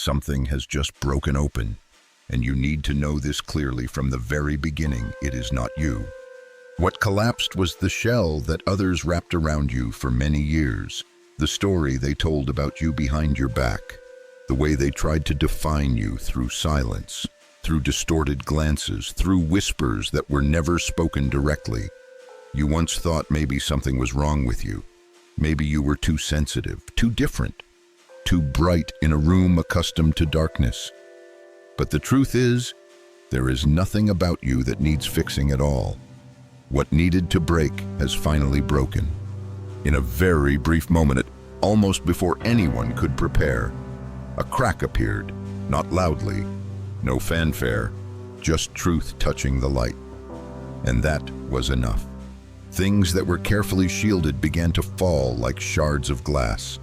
Something has just broken open, and you need to know this clearly from the very beginning. It is not you. What collapsed was the shell that others wrapped around you for many years, the story they told about you behind your back, the way they tried to define you through silence, through distorted glances, through whispers that were never spoken directly. You once thought maybe something was wrong with you. Maybe you were too sensitive, too different, too bright in a room accustomed to darkness. But the truth is, there is nothing about you that needs fixing at all. What needed to break has finally broken. In a very brief moment, almost before anyone could prepare, a crack appeared, not loudly, no fanfare, just truth touching the light. And that was enough. Things that were carefully shielded began to fall like shards of glass.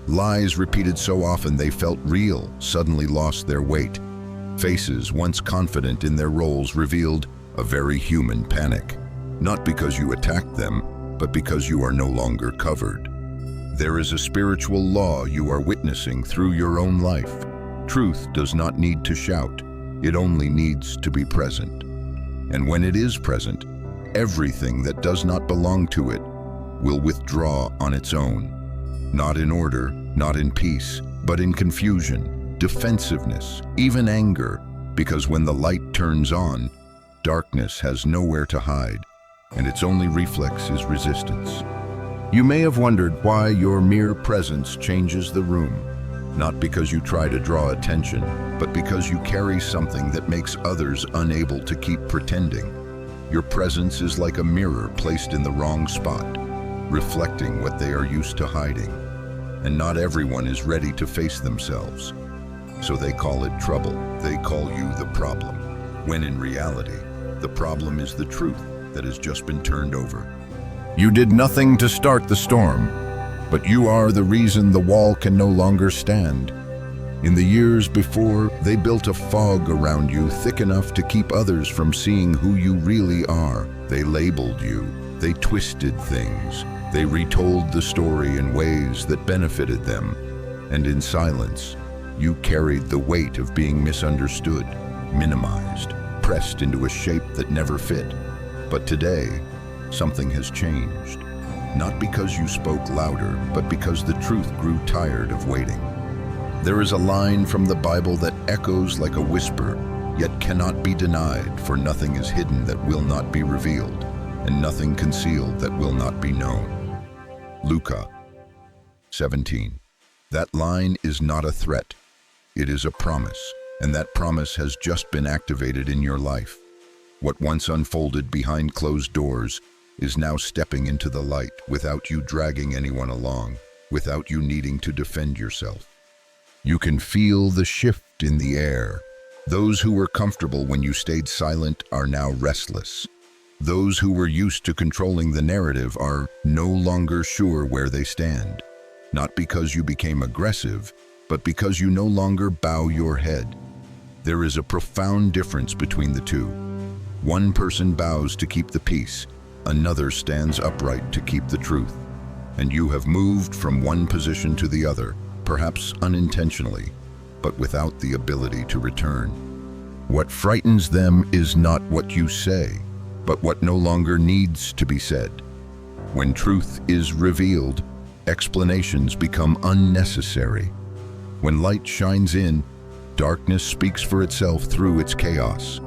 Lies repeated so often they felt real suddenly lost their weight. Faces once confident in their roles revealed a very human panic. Not because you attacked them, but because you are no longer covered. There is a spiritual law you are witnessing through your own life. Truth does not need to shout. It only needs to be present. And when it is present, everything that does not belong to it will withdraw on its own. Not in order, not in peace, but in confusion, defensiveness, even anger, because when the light turns on, darkness has nowhere to hide, and its only reflex is resistance. You may have wondered why your mere presence changes the room, not because you try to draw attention, but because you carry something that makes others unable to keep pretending. Your presence is like a mirror placed in the wrong spot, reflecting what they are used to hiding. And not everyone is ready to face themselves. So they call it trouble. They call you the problem. When in reality, the problem is the truth that has just been turned over. You did nothing to start the storm, but you are the reason the wall can no longer stand. In the years before, they built a fog around you thick enough to keep others from seeing who you really are. They labeled you. They twisted things. They retold the story in ways that benefited them. And in silence, you carried the weight of being misunderstood, minimized, pressed into a shape that never fit. But today, something has changed. Not because you spoke louder, but because the truth grew tired of waiting. There is a line from the Bible that echoes like a whisper, yet cannot be denied, for nothing is hidden that will not be revealed, and nothing concealed that will not be known. Luke 17. That line is not a threat. It is a promise, and that promise has just been activated in your life. What once unfolded behind closed doors is now stepping into the light without you dragging anyone along, without you needing to defend yourself. You can feel the shift in the air. Those who were comfortable when you stayed silent are now restless. Those who were used to controlling the narrative are no longer sure where they stand. Not because you became aggressive, but because you no longer bow your head. There is a profound difference between the two. One person bows to keep the peace, another stands upright to keep the truth. And you have moved from one position to the other, perhaps unintentionally, but without the ability to return. What frightens them is not what you say, but what no longer needs to be said. When truth is revealed, explanations become unnecessary. When light shines in, darkness speaks for itself through its chaos.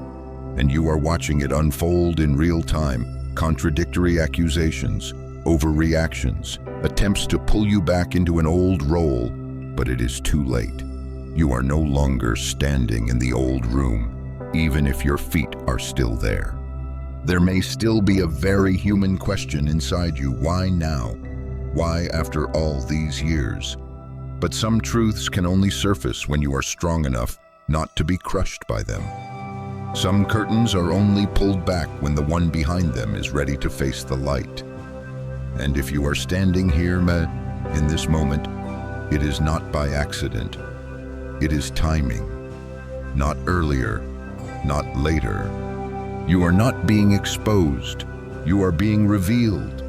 And you are watching it unfold in real time, contradictory accusations, overreactions, attempts to pull you back into an old role, but it is too late. You are no longer standing in the old room, even if your feet are still there. There may still be a very human question inside you: why now? Why after all these years? But some truths can only surface when you are strong enough not to be crushed by them. Some curtains are only pulled back when the one behind them is ready to face the light. And if you are standing here in this moment, it is not by accident. It is timing. Not earlier, not later. You are not being exposed. You are being revealed.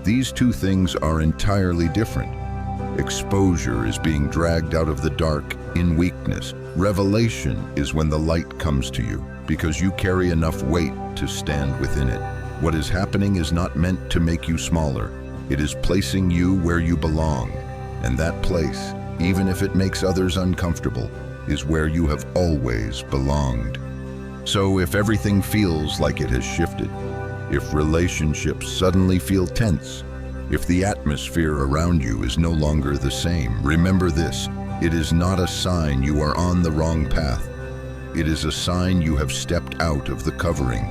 These two things are entirely different. Exposure is being dragged out of the dark, in weakness. Revelation is when the light comes to you, because you carry enough weight to stand within it. What is happening is not meant to make you smaller. It is placing you where you belong. And that place, even if it makes others uncomfortable, is where you have always belonged. So if everything feels like it has shifted, if relationships suddenly feel tense, if the atmosphere around you is no longer the same, remember this: it is not a sign you are on the wrong path. It is a sign you have stepped out of the covering.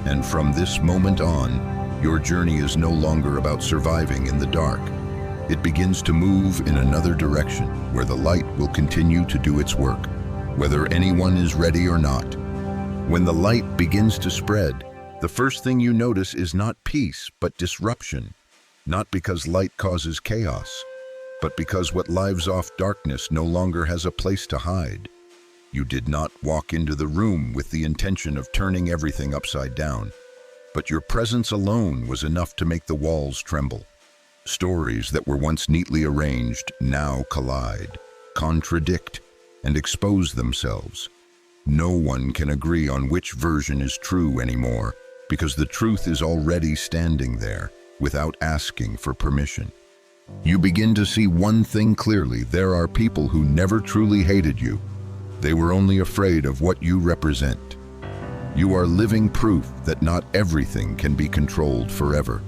And from this moment on, your journey is no longer about surviving in the dark. It begins to move in another direction, where the light will continue to do its work, whether anyone is ready or not. When the light begins to spread, the first thing you notice is not peace, but disruption. Not because light causes chaos, but because what lives off darkness no longer has a place to hide. You did not walk into the room with the intention of turning everything upside down, but your presence alone was enough to make the walls tremble. Stories that were once neatly arranged now collide, contradict, and expose themselves. No one can agree on which version is true anymore, because the truth is already standing there, without asking for permission. You begin to see one thing clearly: there are people who never truly hated you. They were only afraid of what you represent. You are living proof that not everything can be controlled forever.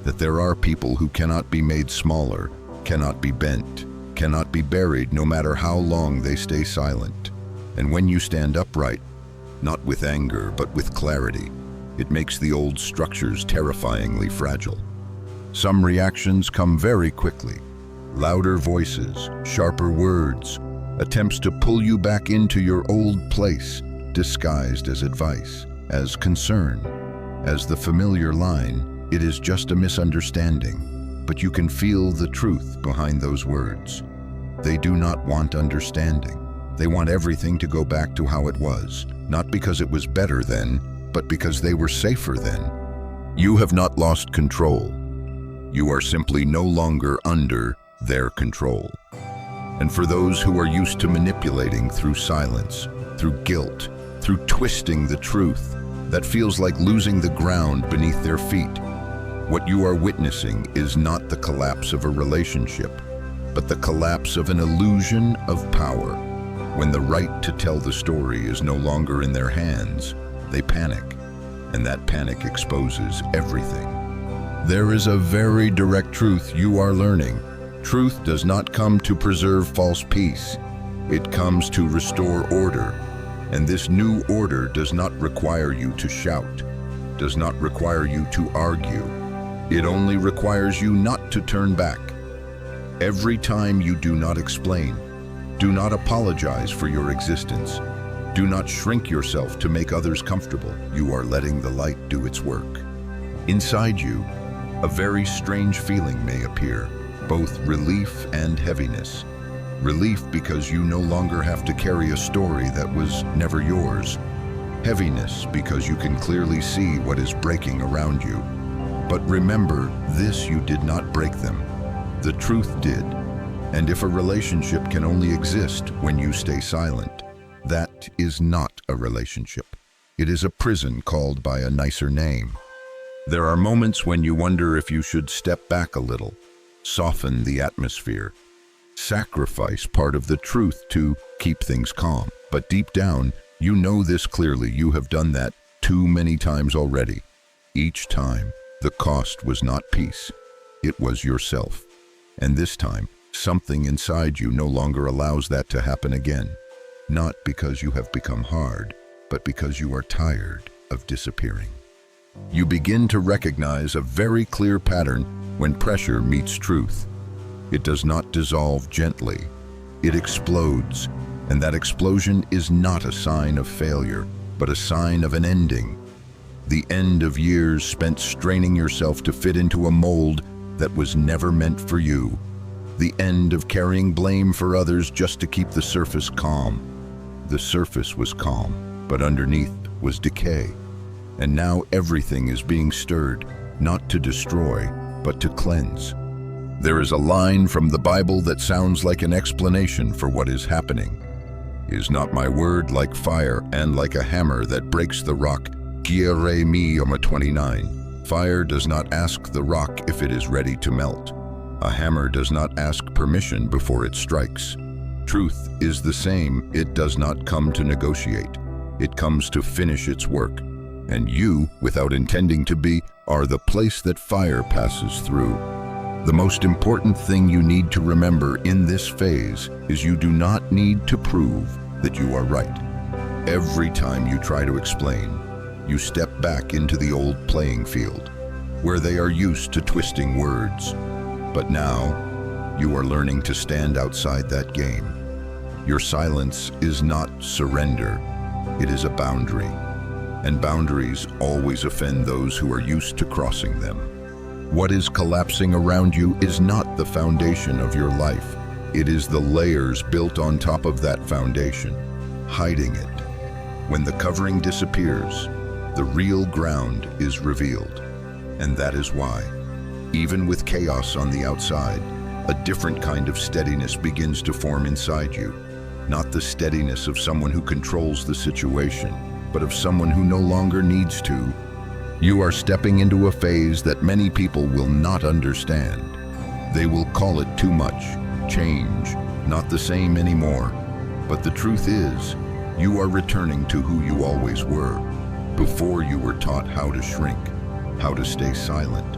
That there are people who cannot be made smaller, cannot be bent, cannot be buried no matter how long they stay silent. And when you stand upright, not with anger but with clarity, it makes the old structures terrifyingly fragile. Some reactions come very quickly: louder voices, sharper words, attempts to pull you back into your old place, disguised as advice, as concern, as the familiar line, "It is just a misunderstanding." But you can feel the truth behind those words. They do not want understanding. They want everything to go back to how it was, not because it was better then, but because they were safer then. You have not lost control. You are simply no longer under their control. And for those who are used to manipulating through silence, through guilt, through twisting the truth, that feels like losing the ground beneath their feet. What you are witnessing is not the collapse of a relationship, but the collapse of an illusion of power. When the right to tell the story is no longer in their hands, they panic, and that panic exposes everything. There is a very direct truth you are learning. Truth does not come to preserve false peace. It comes to restore order. And this new order does not require you to shout, does not require you to argue. It only requires you not to turn back. Every time you do not explain, do not apologize for your existence, do not shrink yourself to make others comfortable, you are letting the light do its work. Inside you, a very strange feeling may appear, both relief and heaviness. Relief because you no longer have to carry a story that was never yours. Heaviness because you can clearly see what is breaking around you. But remember, this: you did not break them. The truth did. And if a relationship can only exist when you stay silent, that is not a relationship. It is a prison called by a nicer name. There are moments when you wonder if you should step back a little, soften the atmosphere, sacrifice part of the truth to keep things calm. But deep down, you know this clearly. You have done that too many times already. Each time, the cost was not peace. It was yourself. And this time, something inside you no longer allows that to happen again. Not because you have become hard, but because you are tired of disappearing. You begin to recognize a very clear pattern when pressure meets truth. It does not dissolve gently. It explodes, and that explosion is not a sign of failure, but a sign of an ending. The end of years spent straining yourself to fit into a mold that was never meant for you. The end of carrying blame for others just to keep the surface calm. The surface was calm, but underneath was decay. And now everything is being stirred, not to destroy, but to cleanse. There is a line from the Bible that sounds like an explanation for what is happening. Is not my word like fire and like a hammer that breaks the rock? Jeremiah 29. Fire does not ask the rock if it is ready to melt. A hammer does not ask permission before it strikes. Truth is the same. It does not come to negotiate. It comes to finish its work. And you, without intending to be, are the place that fire passes through. The most important thing you need to remember in this phase is you do not need to prove that you are right. Every time you try to explain, you step back into the old playing field, where they are used to twisting words. But now, you are learning to stand outside that game. Your silence is not surrender, it is a boundary. And boundaries always offend those who are used to crossing them. What is collapsing around you is not the foundation of your life. It is the layers built on top of that foundation, hiding it. When the covering disappears, the real ground is revealed. And that is why, even with chaos on the outside, a different kind of steadiness begins to form inside you. Not the steadiness of someone who controls the situation, but of someone who no longer needs to. You are stepping into a phase that many people will not understand. They will call it too much, change, not the same anymore. But the truth is, you are returning to who you always were, before you were taught how to shrink, how to stay silent,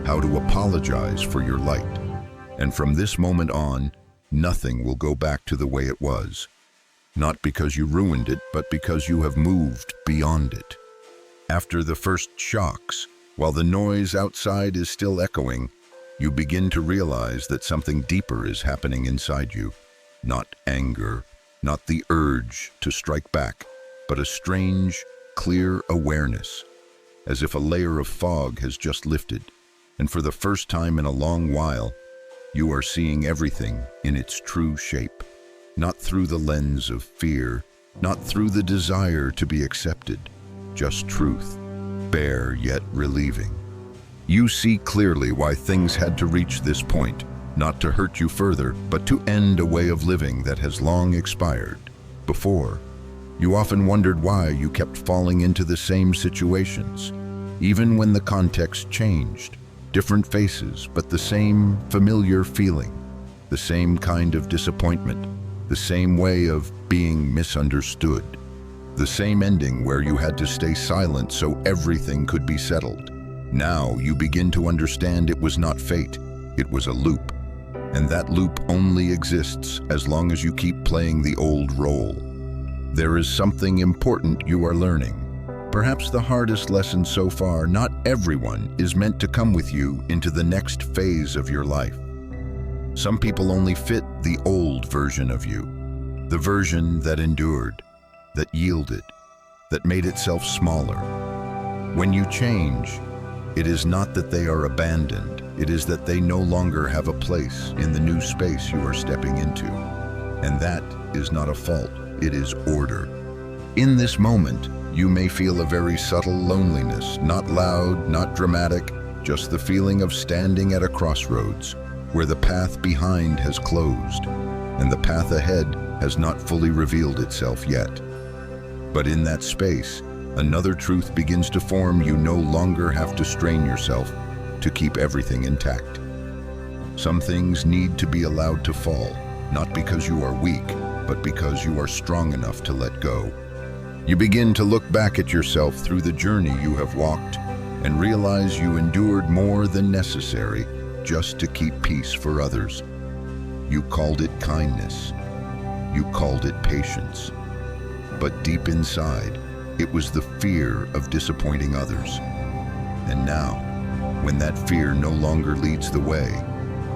how to apologize for your light. And from this moment on, nothing will go back to the way it was. Not because you ruined it, but because you have moved beyond it. After the first shocks, while the noise outside is still echoing, you begin to realize that something deeper is happening inside you. Not anger, not the urge to strike back, but a strange, clear awareness, as if a layer of fog has just lifted, and for the first time in a long while, you are seeing everything in its true shape. Not through the lens of fear, not through the desire to be accepted, just truth, bare yet relieving. You see clearly why things had to reach this point, not to hurt you further, but to end a way of living that has long expired. Before, you often wondered why you kept falling into the same situations, even when the context changed. Different faces, but the same familiar feeling, the same kind of disappointment, the same way of being misunderstood, the same ending where you had to stay silent so everything could be settled. Now you begin to understand it was not fate, it was a loop. And that loop only exists as long as you keep playing the old role. There is something important you are learning. Perhaps the hardest lesson so far. Not everyone is meant to come with you into the next phase of your life. Some people only fit the old version of you, the version that endured, that yielded, that made itself smaller. When you change, it is not that they are abandoned, it is that they no longer have a place in the new space you are stepping into. And that is not a fault, it is order. In this moment, you may feel a very subtle loneliness, not loud, not dramatic, just the feeling of standing at a crossroads, where the path behind has closed, and the path ahead has not fully revealed itself yet. But in that space, another truth begins to form. You no longer have to strain yourself to keep everything intact. Some things need to be allowed to fall, not because you are weak, but because you are strong enough to let go. You begin to look back at yourself through the journey you have walked and realize you endured more than necessary just to keep peace for others. You called it kindness. You called it patience. But deep inside, it was the fear of disappointing others. And now, when that fear no longer leads the way,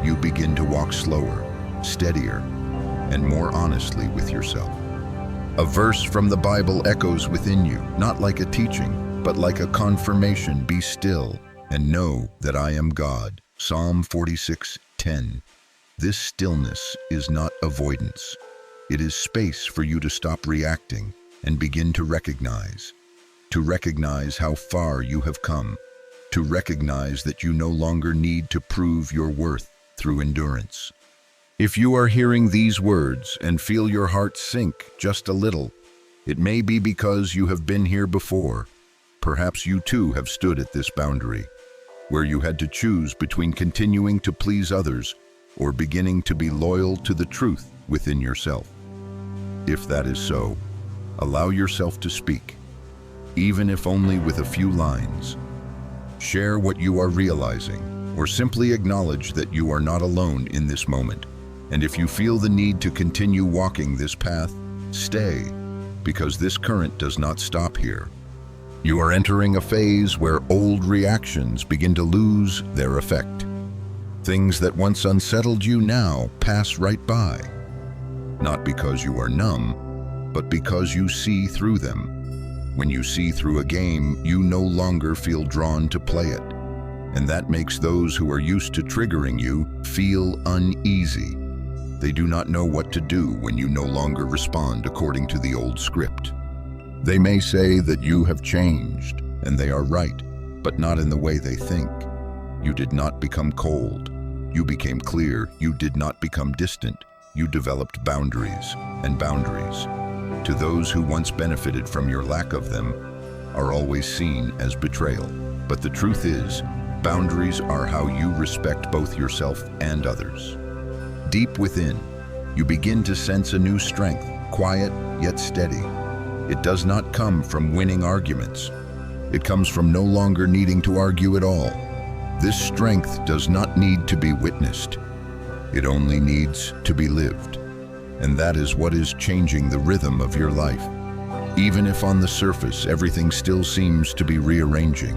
you begin to walk slower, steadier, and more honestly with yourself. A verse from the Bible echoes within you, not like a teaching, but like a confirmation. Be still and know that I am God. Psalm 46:10. This stillness is not avoidance. It is space for you to stop reacting and begin to recognize how far you have come, to recognize that you no longer need to prove your worth through endurance. If you are hearing these words and feel your heart sink just a little, it may be because you have been here before. Perhaps you too have stood at this boundary, where you had to choose between continuing to please others or beginning to be loyal to the truth within yourself. If that is so, allow yourself to speak, even if only with a few lines. Share what you are realizing, or simply acknowledge that you are not alone in this moment. And if you feel the need to continue walking this path, stay, because this current does not stop here. You are entering a phase where old reactions begin to lose their effect. Things that once unsettled you now pass right by. Not because you are numb, but because you see through them. When you see through a game, you no longer feel drawn to play it. And that makes those who are used to triggering you feel uneasy. They do not know what to do when you no longer respond according to the old script. They may say that you have changed, and they are right, but not in the way they think. You did not become cold. You became clear. You did not become distant. You developed boundaries, and boundaries, to those who once benefited from your lack of them, are always seen as betrayal. But the truth is, boundaries are how you respect both yourself and others. Deep within, you begin to sense a new strength, quiet yet steady. It does not come from winning arguments. It comes from no longer needing to argue at all. This strength does not need to be witnessed. It only needs to be lived. And that is what is changing the rhythm of your life. Even if on the surface everything still seems to be rearranging,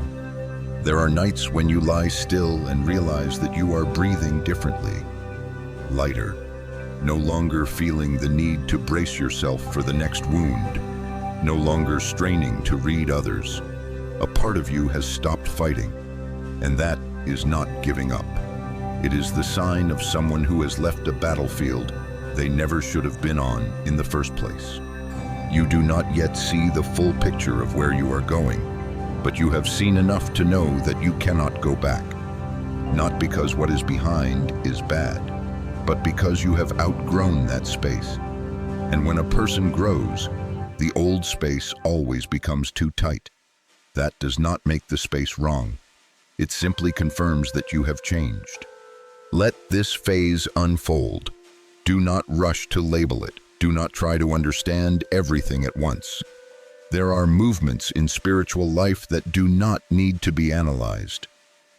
there are nights when you lie still and realize that you are breathing differently. Lighter, no longer feeling the need to brace yourself for the next wound, no longer straining to read others. A part of you has stopped fighting, and that is not giving up. It is the sign of someone who has left a battlefield they never should have been on in the first place. You do not yet see the full picture of where you are going, but you have seen enough to know that you cannot go back. Not because what is behind is bad, but because you have outgrown that space. And when a person grows, the old space always becomes too tight. That does not make the space wrong. It simply confirms that you have changed. Let this phase unfold. Do not rush to label it. Do not try to understand everything at once. There are movements in spiritual life that do not need to be analyzed,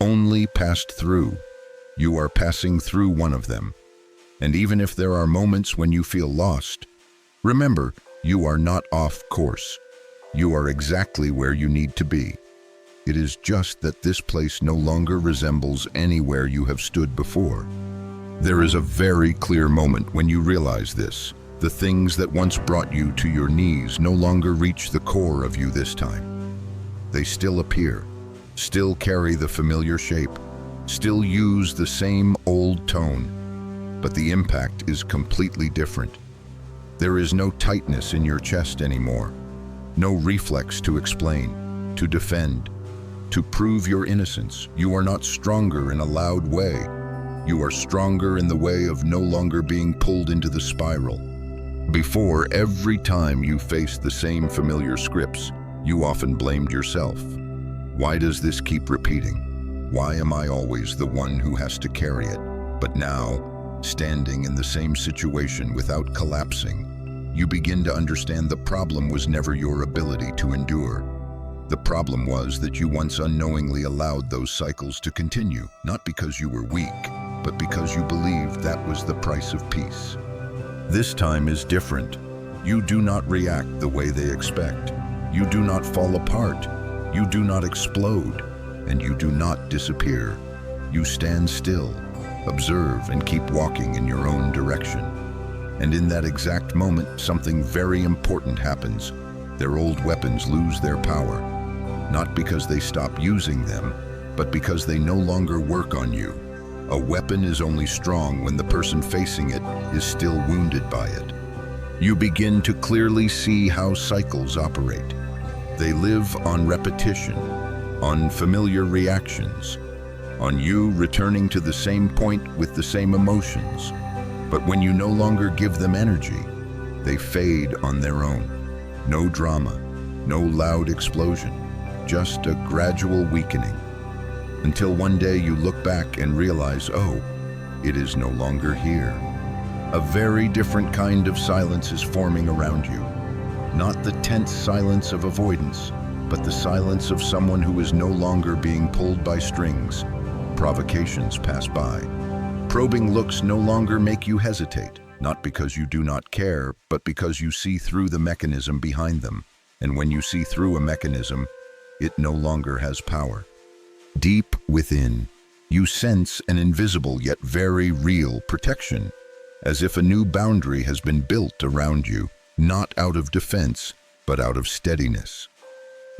only passed through. You are passing through one of them. And even if there are moments when you feel lost, remember, you are not off course. You are exactly where you need to be. It is just that this place no longer resembles anywhere you have stood before. There is a very clear moment when you realize this. The things that once brought you to your knees no longer reach the core of you this time. They still appear, still carry the familiar shape, still use the same old tone, but the impact is completely different. There is no tightness in your chest anymore, no reflex to explain, to defend, to prove your innocence. You are not stronger in a loud way. You are stronger in the way of no longer being pulled into the spiral. Before, every time you faced the same familiar scripts, you often blamed yourself. Why does this keep repeating? Why am I always the one who has to carry it? But now, standing in the same situation without collapsing, you begin to understand the problem was never your ability to endure. The problem was that you once unknowingly allowed those cycles to continue, not because you were weak, but because you believed that was the price of peace. This time is different. You do not react the way they expect. You do not fall apart. You do not explode. And you do not disappear. You stand still, observe, and keep walking in your own direction. And in that exact moment, something very important happens. Their old weapons lose their power, not because they stop using them, but because they no longer work on you. A weapon is only strong when the person facing it is still wounded by it. You begin to clearly see how cycles operate. They live on repetition, on familiar reactions, on you returning to the same point with the same emotions. But when you no longer give them energy, they fade on their own. No drama, no loud explosion, just a gradual weakening. Until one day you look back and realize, oh, it is no longer here. A very different kind of silence is forming around you. Not the tense silence of avoidance, but the silence of someone who is no longer being pulled by strings. Provocations pass by. Probing looks no longer make you hesitate, not because you do not care, but because you see through the mechanism behind them. And when you see through a mechanism, it no longer has power. Deep within, you sense an invisible yet very real protection, as if a new boundary has been built around you, not out of defense, but out of steadiness.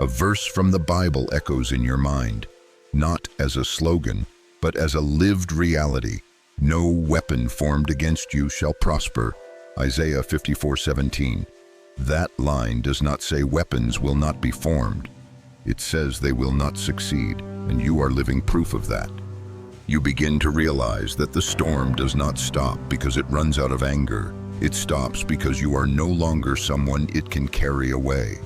A verse from the Bible echoes in your mind, not as a slogan, but as a lived reality. No weapon formed against you shall prosper. Isaiah 54:17. That line does not say weapons will not be formed. It says they will not succeed, and you are living proof of that. You begin to realize that the storm does not stop because it runs out of anger. It stops because you are no longer someone it can carry away.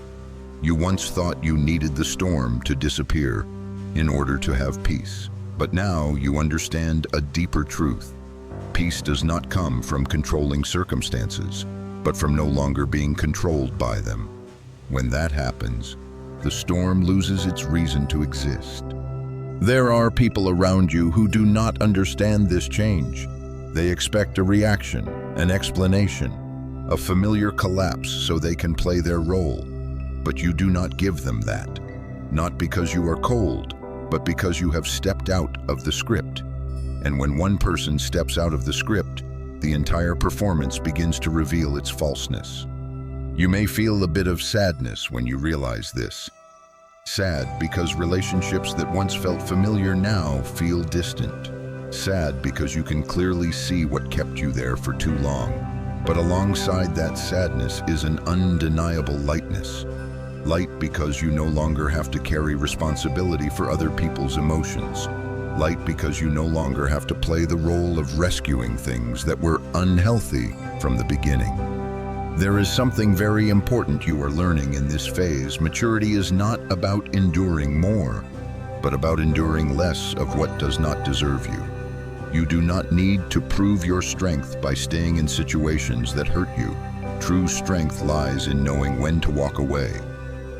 You once thought you needed the storm to disappear in order to have peace. But now you understand a deeper truth. Peace does not come from controlling circumstances, but from no longer being controlled by them. When that happens, the storm loses its reason to exist. There are people around you who do not understand this change. They expect a reaction, an explanation, a familiar collapse so they can play their role. But you do not give them that, not because you are cold, but because you have stepped out of the script. And when one person steps out of the script, the entire performance begins to reveal its falseness. You may feel a bit of sadness when you realize this. Sad because relationships that once felt familiar now feel distant. Sad because you can clearly see what kept you there for too long. But alongside that sadness is an undeniable lightness. Light because you no longer have to carry responsibility for other people's emotions. Light because you no longer have to play the role of rescuing things that were unhealthy from the beginning. There is something very important you are learning in this phase. Maturity is not about enduring more, but about enduring less of what does not deserve you. You do not need to prove your strength by staying in situations that hurt you. True strength lies in knowing when to walk away.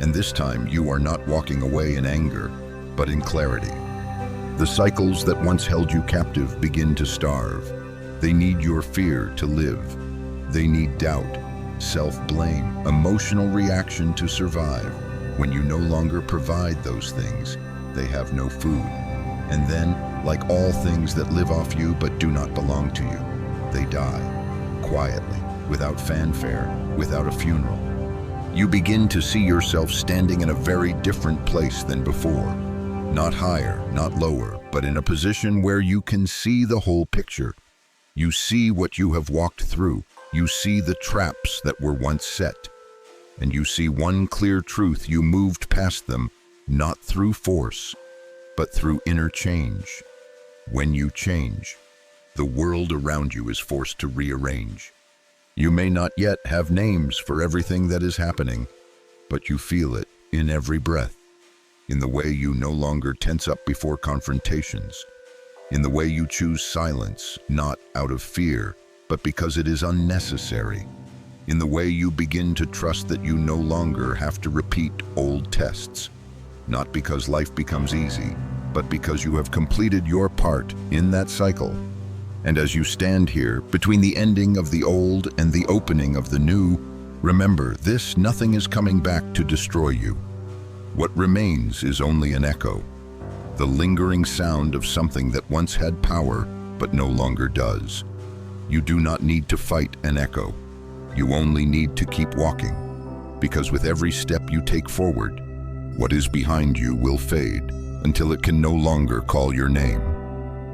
And this time you are not walking away in anger, but in clarity. The cycles that once held you captive begin to starve. They need your fear to live. They need doubt, self-blame, emotional reaction to survive. When you no longer provide those things, they have no food. And then, like all things that live off you but do not belong to you, they die, quietly, without fanfare, without a funeral. You begin to see yourself standing in a very different place than before. Not higher, not lower, but in a position where you can see the whole picture. You see what you have walked through. You see the traps that were once set. And you see one clear truth: you moved past them, not through force, but through inner change. When you change, the world around you is forced to rearrange. You may not yet have names for everything that is happening, but you feel it in every breath, in the way you no longer tense up before confrontations, in the way you choose silence, not out of fear, but because it is unnecessary, in the way you begin to trust that you no longer have to repeat old tests, not because life becomes easy, but because you have completed your part in that cycle. And as you stand here, between the ending of the old and the opening of the new, remember this: nothing is coming back to destroy you. What remains is only an echo, the lingering sound of something that once had power, but no longer does. You do not need to fight an echo. You only need to keep walking, because with every step you take forward, what is behind you will fade until it can no longer call your name.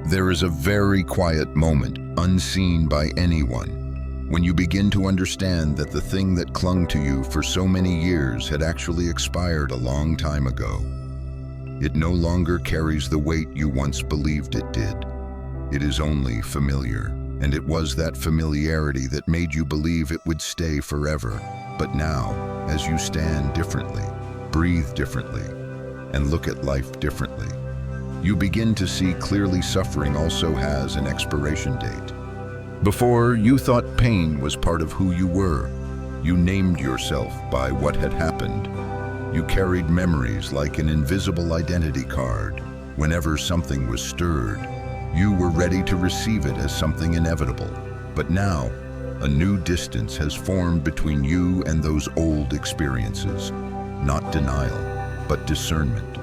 There is a very quiet moment, unseen by anyone, when you begin to understand that the thing that clung to you for so many years had actually expired a long time ago. It no longer carries the weight you once believed it did. It is only familiar, and it was that familiarity that made you believe it would stay forever. But now, as you stand differently, breathe differently, and look at life differently, you begin to see clearly suffering also has an expiration date. Before, you thought pain was part of who you were. You named yourself by what had happened. You carried memories like an invisible identity card. Whenever something was stirred, you were ready to receive it as something inevitable. But now, a new distance has formed between you and those old experiences. Not denial, but discernment.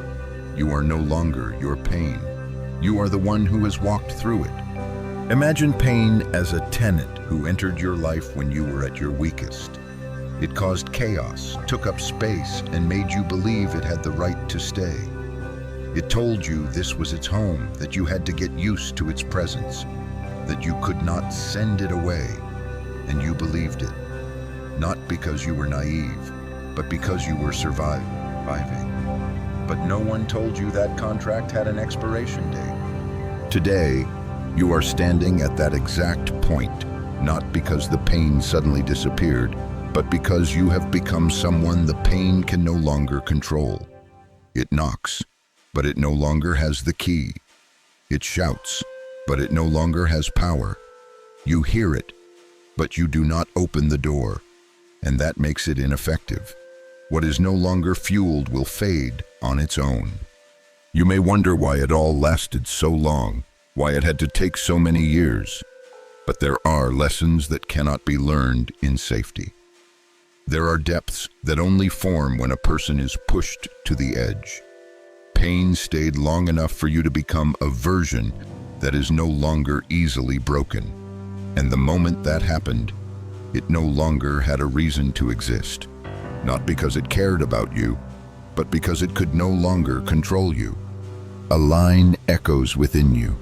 You are no longer your pain. You are the one who has walked through it. Imagine pain as a tenant who entered your life when you were at your weakest. It caused chaos, took up space, and made you believe it had the right to stay. It told you this was its home, that you had to get used to its presence, that you could not send it away, and you believed it. Not because you were naive, but because you were surviving. But no one told you that contract had an expiration date. Today, you are standing at that exact point, not because the pain suddenly disappeared, but because you have become someone the pain can no longer control. It knocks, but it no longer has the key. It shouts, but it no longer has power. You hear it, but you do not open the door, and that makes it ineffective. What is no longer fueled will fade on its own. You may wonder why it all lasted so long, why it had to take so many years. But there are lessons that cannot be learned in safety. There are depths that only form when a person is pushed to the edge. Pain stayed long enough for you to become a version that is no longer easily broken. And the moment that happened, it no longer had a reason to exist. Not because it cared about you, but because it could no longer control you. A line echoes within you,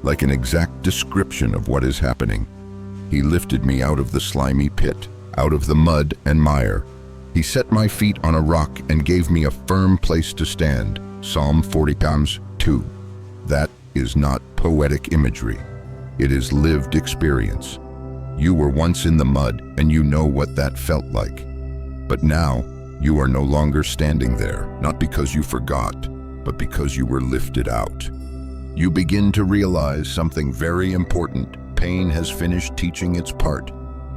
like an exact description of what is happening. He lifted me out of the slimy pit, out of the mud and mire. He set my feet on a rock and gave me a firm place to stand. Psalm 40:2. That is not poetic imagery. It is lived experience. You were once in the mud and you know what that felt like. But now, you are no longer standing there, not because you forgot, but because you were lifted out. You begin to realize something very important. Pain has finished teaching its part.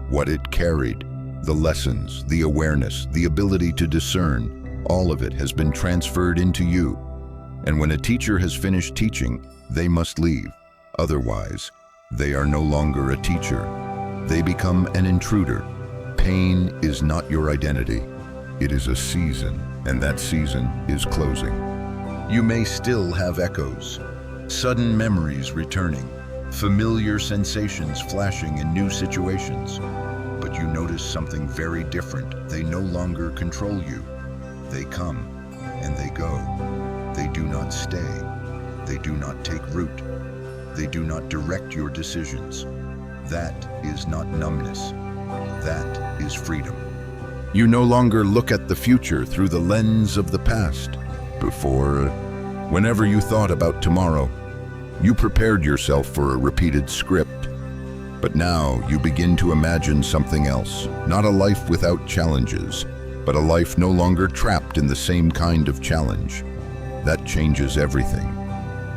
What it carried, the lessons, the awareness, the ability to discern, all of it has been transferred into you. And when a teacher has finished teaching, they must leave. Otherwise, they are no longer a teacher. They become an intruder. Pain is not your identity. It is a season, and that season is closing. You may still have echoes, sudden memories returning, familiar sensations flashing in new situations. But you notice something very different. They no longer control you. They come and they go. They do not stay. They do not take root. They do not direct your decisions. That is not numbness. That is freedom. You no longer look at the future through the lens of the past. Before, whenever you thought about tomorrow, you prepared yourself for a repeated script. But now you begin to imagine something else, not a life without challenges, but a life no longer trapped in the same kind of challenge. That changes everything.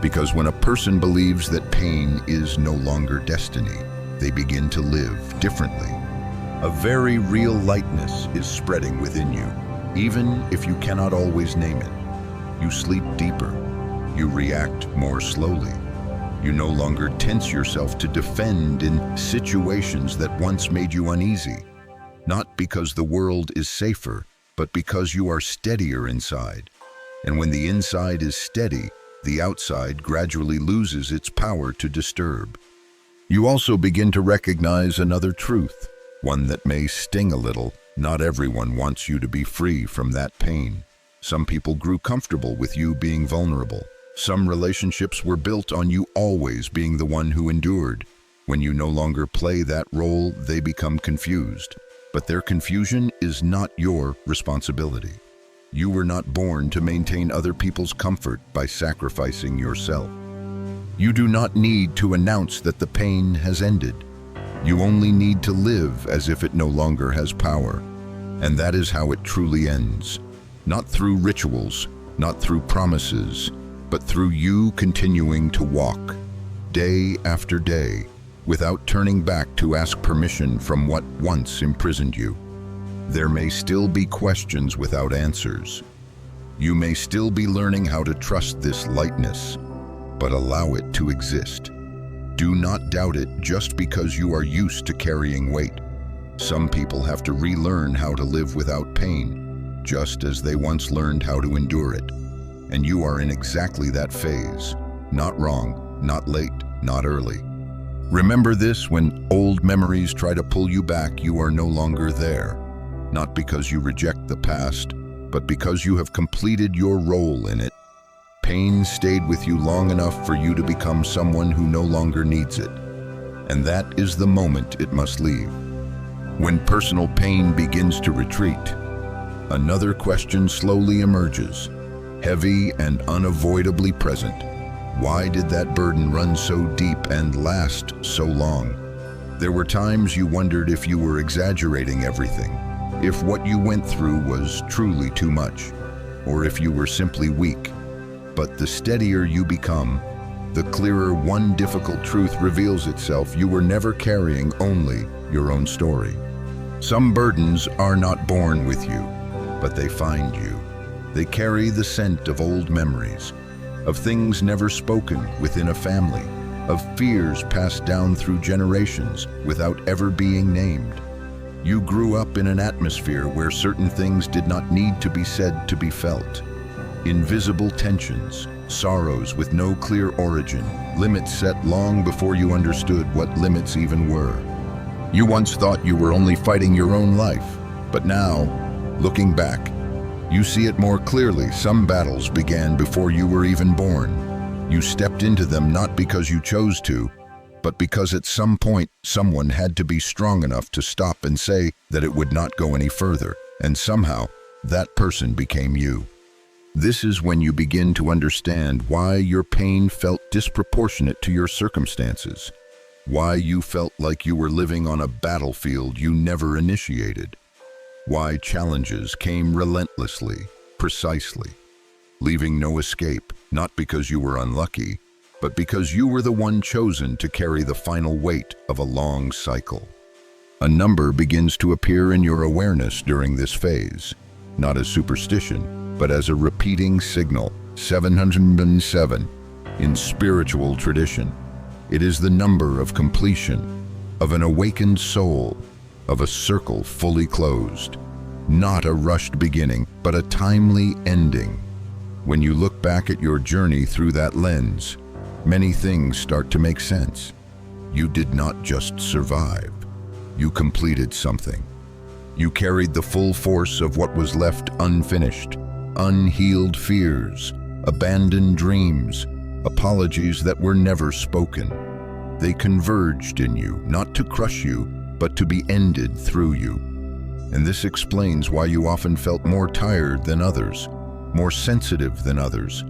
Because when a person believes that pain is no longer destiny, they begin to live differently. A very real lightness is spreading within you, even if you cannot always name it. You sleep deeper. You react more slowly. You no longer tense yourself to defend in situations that once made you uneasy. Not because the world is safer, but because you are steadier inside. And when the inside is steady, the outside gradually loses its power to disturb. You also begin to recognize another truth, one that may sting a little. Not everyone wants you to be free from that pain. Some people grew comfortable with you being vulnerable. Some relationships were built on you always being the one who endured. When you no longer play that role, they become confused. But their confusion is not your responsibility. You were not born to maintain other people's comfort by sacrificing yourself. You do not need to announce that the pain has ended. You only need to live as if it no longer has power. And that is how it truly ends. Not through rituals, not through promises, but through you continuing to walk, day after day, without turning back to ask permission from what once imprisoned you. There may still be questions without answers. You may still be learning how to trust this lightness, but allow it to exist. Do not doubt it just because you are used to carrying weight. Some people have to relearn how to live without pain, just as they once learned how to endure it. And you are in exactly that phase. Not wrong, not late, not early. Remember this: when old memories try to pull you back, you are no longer there. Not because you reject the past, but because you have completed your role in it. Pain stayed with you long enough for you to become someone who no longer needs it. And that is the moment it must leave. When personal pain begins to retreat, another question slowly emerges, heavy and unavoidably present. Why did that burden run so deep and last so long? There were times you wondered if you were exaggerating everything, if what you went through was truly too much, or if you were simply weak. But the steadier you become, the clearer one difficult truth reveals itself: you were never carrying only your own story. Some burdens are not born with you, but they find you. They carry the scent of old memories, of things never spoken within a family, of fears passed down through generations without ever being named. You grew up in an atmosphere where certain things did not need to be said to be felt. Invisible tensions, sorrows with no clear origin, limits set long before you understood what limits even were. You once thought you were only fighting your own life, but now, looking back, you see it more clearly. Some battles began before you were even born. You stepped into them not because you chose to, but because at some point someone had to be strong enough to stop and say that it would not go any further, and somehow that person became you. This is when you begin to understand why your pain felt disproportionate to your circumstances, why you felt like you were living on a battlefield you never initiated, why challenges came relentlessly, precisely, leaving no escape, not because you were unlucky, but because you were the one chosen to carry the final weight of a long cycle. A number begins to appear in your awareness during this phase, not as superstition, but as a repeating signal. 707 in spiritual tradition. It is the number of completion, of an awakened soul, of a circle fully closed. Not a rushed beginning, but a timely ending. When you look back at your journey through that lens, many things start to make sense. You did not just survive. You completed something. You carried the full force of what was left unfinished. Unhealed fears, abandoned dreams, apologies that were never spoken. They converged in you, not to crush you, but to be ended through you. And this explains why you often felt more tired than others, more sensitive than others,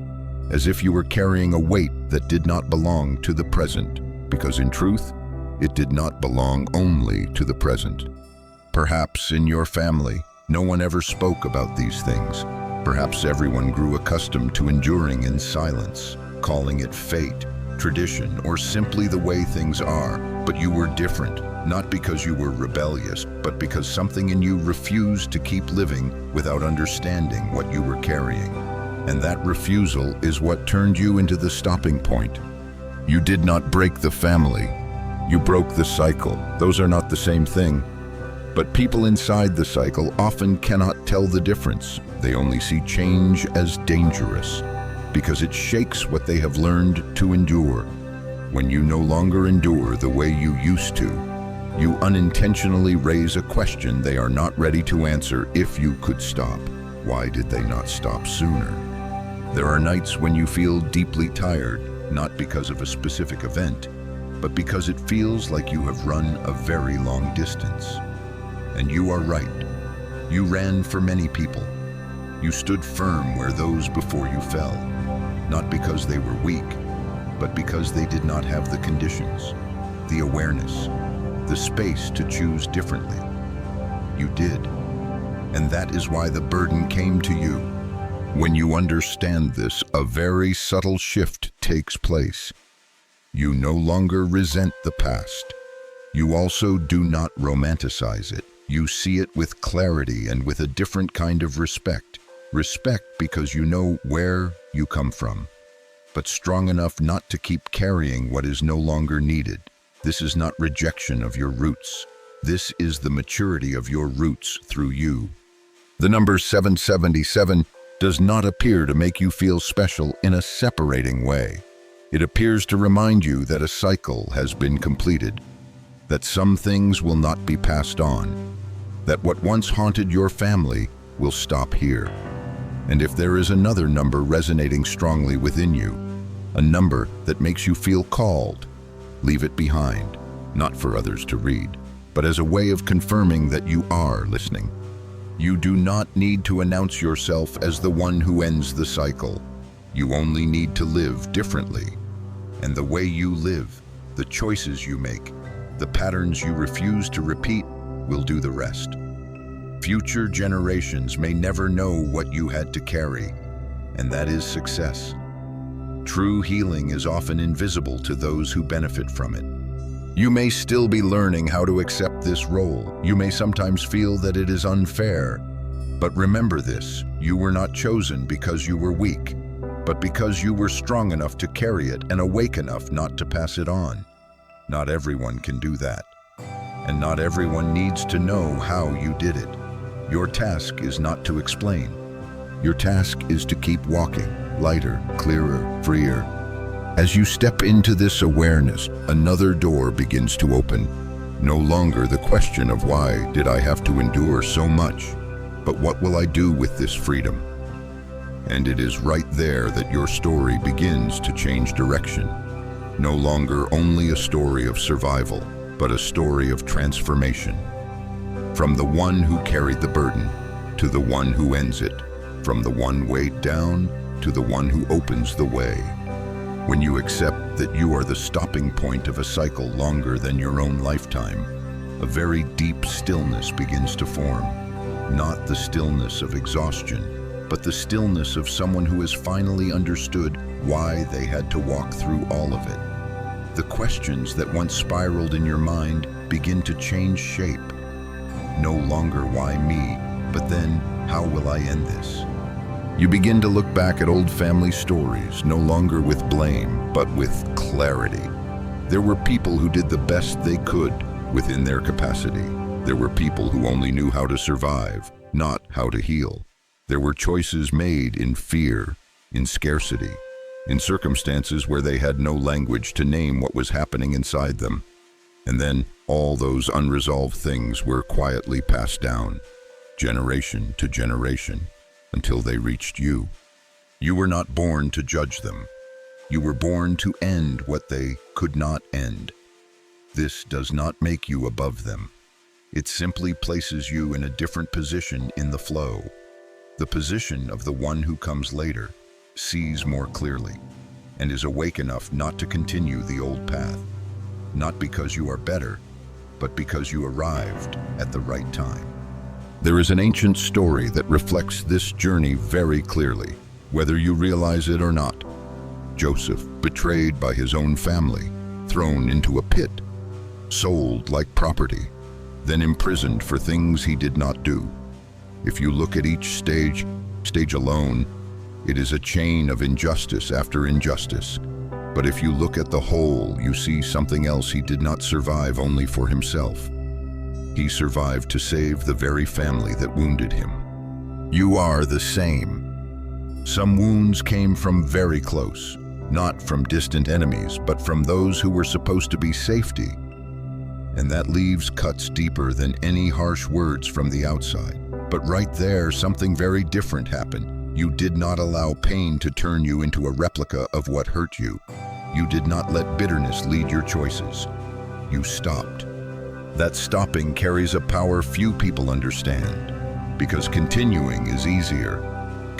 as if you were carrying a weight that did not belong to the present, because in truth, it did not belong only to the present. Perhaps in your family, no one ever spoke about these things. Perhaps everyone grew accustomed to enduring in silence, calling it fate, tradition, or simply the way things are. But you were different, not because you were rebellious, but because something in you refused to keep living without understanding what you were carrying. And that refusal is what turned you into the stopping point. You did not break the family. You broke the cycle. Those are not the same thing. But people inside the cycle often cannot tell the difference. They only see change as dangerous because it shakes what they have learned to endure. When you no longer endure the way you used to, you unintentionally raise a question they are not ready to answer. If you could stop, why did they not stop sooner? There are nights when you feel deeply tired, not because of a specific event, but because it feels like you have run a very long distance. And you are right. You ran for many people. You stood firm where those before you fell, not because they were weak, but because they did not have the conditions, the awareness, the space to choose differently. You did, and that is why the burden came to you. When you understand this, a very subtle shift takes place. You no longer resent the past. You also do not romanticize it. You see it with clarity and with a different kind of respect. Respect because you know where you come from, but strong enough not to keep carrying what is no longer needed. This is not rejection of your roots. This is the maturity of your roots through you. The number 777 does not appear to make you feel special in a separating way. It appears to remind you that a cycle has been completed, that some things will not be passed on, that what once haunted your family will stop here. And if there is another number resonating strongly within you, a number that makes you feel called, leave it behind, not for others to read, but as a way of confirming that you are listening. You do not need to announce yourself as the one who ends the cycle. You only need to live differently. And the way you live, the choices you make, the patterns you refuse to repeat will do the rest. Future generations may never know what you had to carry, and that is success. True healing is often invisible to those who benefit from it. You may still be learning how to accept this role. You may sometimes feel that it is unfair. But remember this, you were not chosen because you were weak, but because you were strong enough to carry it and awake enough not to pass it on. Not everyone can do that. And not everyone needs to know how you did it. Your task is not to explain. Your task is to keep walking, lighter, clearer, freer. As you step into this awareness, another door begins to open. No longer the question of why did I have to endure so much, but what will I do with this freedom? And it is right there that your story begins to change direction. No longer only a story of survival, but a story of transformation. From the one who carried the burden, to the one who ends it. From the one weighed down, to the one who opens the way. When you accept that you are the stopping point of a cycle longer than your own lifetime, a very deep stillness begins to form. Not the stillness of exhaustion, but the stillness of someone who has finally understood why they had to walk through all of it. The questions that once spiraled in your mind begin to change shape. No longer why me, but then how will I end this? You begin to look back at old family stories, no longer with blame, but with clarity. There were people who did the best they could within their capacity. There were people who only knew how to survive, not how to heal. There were choices made in fear, in scarcity, in circumstances where they had no language to name what was happening inside them. And then all those unresolved things were quietly passed down, generation to generation, until they reached you. You were not born to judge them. You were born to end what they could not end. This does not make you above them. It simply places you in a different position in the flow. The position of the one who comes later, sees more clearly, and is awake enough not to continue the old path. Not because you are better, but because you arrived at the right time. There is an ancient story that reflects this journey very clearly, whether you realize it or not. Joseph, betrayed by his own family, thrown into a pit, sold like property, then imprisoned for things he did not do. If you look at each stage alone, it is a chain of injustice after injustice. But if you look at the whole, you see something else. He did not survive only for himself. He survived to save the very family that wounded him. You are the same. Some wounds came from very close, not from distant enemies, but from those who were supposed to be safety. And that leaves cuts deeper than any harsh words from the outside. But right there, something very different happened. You did not allow pain to turn you into a replica of what hurt you. You did not let bitterness lead your choices. You stopped. That stopping carries a power few people understand, because continuing is easier.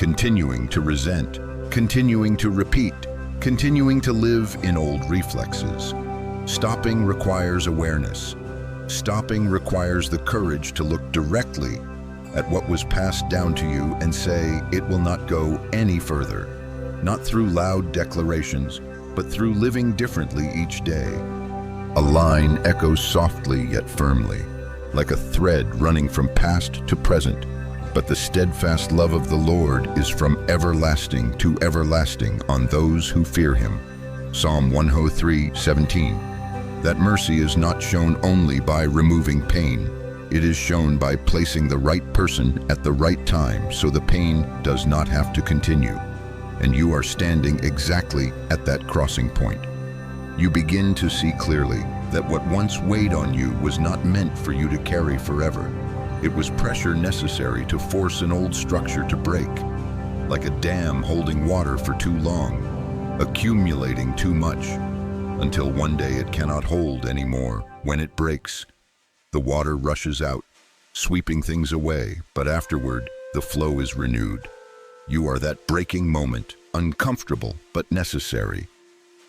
continuing to resent, continuing to repeat, continuing to live in old reflexes. Stopping requires awareness. Stopping requires the courage to look directly at what was passed down to you and say, it will not go any further. Not through loud declarations, but through living differently each day. A line echoes softly yet firmly, like a thread running from past to present. But the steadfast love of the Lord is from everlasting to everlasting on those who fear him. Psalm 103:17. That mercy is not shown only by removing pain. It is shown by placing the right person at the right time so the pain does not have to continue. And you are standing exactly at that crossing point. You begin to see clearly that what once weighed on you was not meant for you to carry forever. It was pressure necessary to force an old structure to break, like a dam holding water for too long, accumulating too much, until one day it cannot hold anymore. When it breaks, the water rushes out, sweeping things away, but afterward, the flow is renewed. You are that breaking moment, uncomfortable but necessary.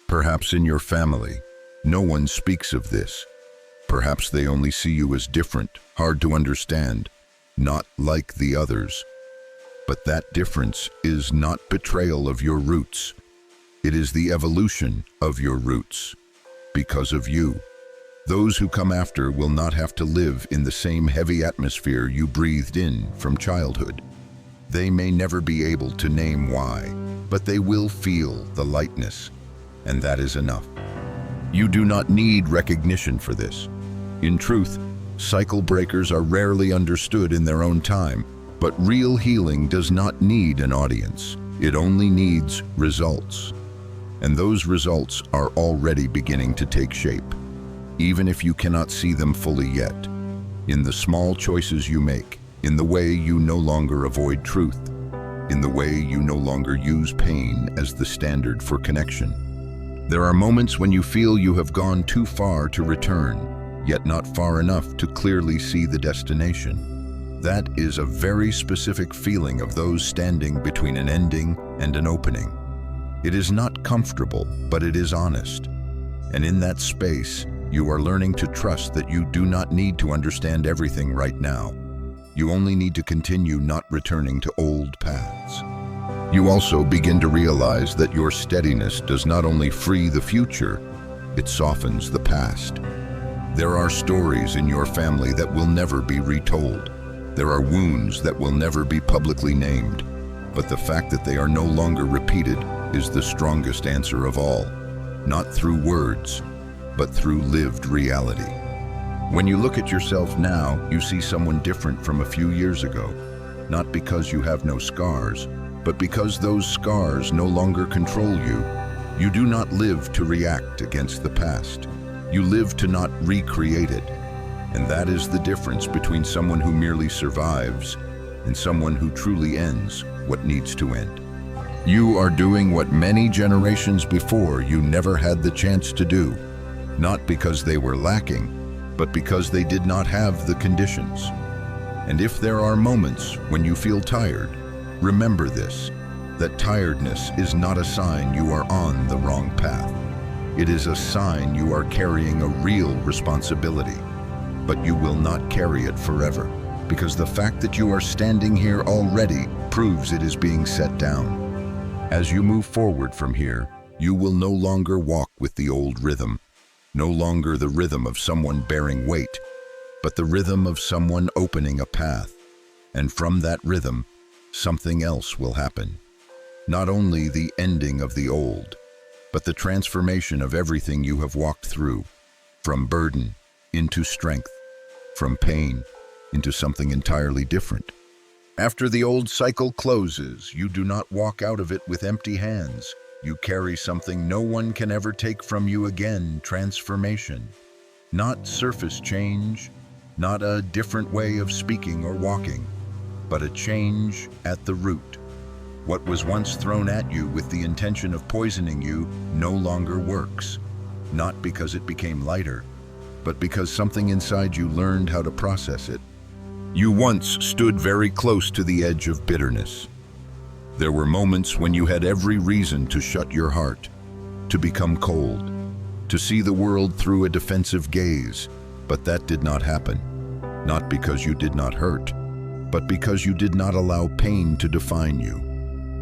Perhaps in your family, no one speaks of this. Perhaps they only see you as different, hard to understand, not like the others. But that difference is not betrayal of your roots. It is the evolution of your roots. Because of you, those who come after will not have to live in the same heavy atmosphere you breathed in from childhood. They may never be able to name why, but they will feel the lightness, and that is enough. You do not need recognition for this. In truth, cycle breakers are rarely understood in their own time, but real healing does not need an audience. It only needs results. And those results are already beginning to take shape, even if you cannot see them fully yet. In the small choices you make, in the way you no longer avoid truth, in the way you no longer use pain as the standard for connection. There are moments when you feel you have gone too far to return, yet not far enough to clearly see the destination. That is a very specific feeling of those standing between an ending and an opening. It is not comfortable, but it is honest. And in that space, you are learning to trust that you do not need to understand everything right now. You only need to continue not returning to old paths. You also begin to realize that your steadiness does not only free the future, it softens the past. There are stories in your family that will never be retold. There are wounds that will never be publicly named. But the fact that they are no longer repeated is the strongest answer of all. Not through words, but through lived reality. When you look at yourself now, you see someone different from a few years ago. Not because you have no scars, but because those scars no longer control you. You do not live to react against the past. You live to not recreate it. And that is the difference between someone who merely survives and someone who truly ends what needs to end. You are doing what many generations before you never had the chance to do, not because they were lacking, but because they did not have the conditions. And if there are moments when you feel tired, remember this, that tiredness is not a sign you are on the wrong path. It is a sign you are carrying a real responsibility, but you will not carry it forever, because the fact that you are standing here already proves it is being set down. As you move forward from here, you will no longer walk with the old rhythm, no longer the rhythm of someone bearing weight, but the rhythm of someone opening a path. And from that rhythm, something else will happen. Not only the ending of the old, but the transformation of everything you have walked through, from burden into strength, from pain into something entirely different. After the old cycle closes, you do not walk out of it with empty hands. You carry something no one can ever take from you again, transformation. Not surface change, not a different way of speaking or walking, but a change at the root. What was once thrown at you with the intention of poisoning you no longer works, not because it became lighter, but because something inside you learned how to process it. You once stood very close to the edge of bitterness. There were moments when you had every reason to shut your heart, to become cold, to see the world through a defensive gaze, but that did not happen. Not because you did not hurt, but because you did not allow pain to define you.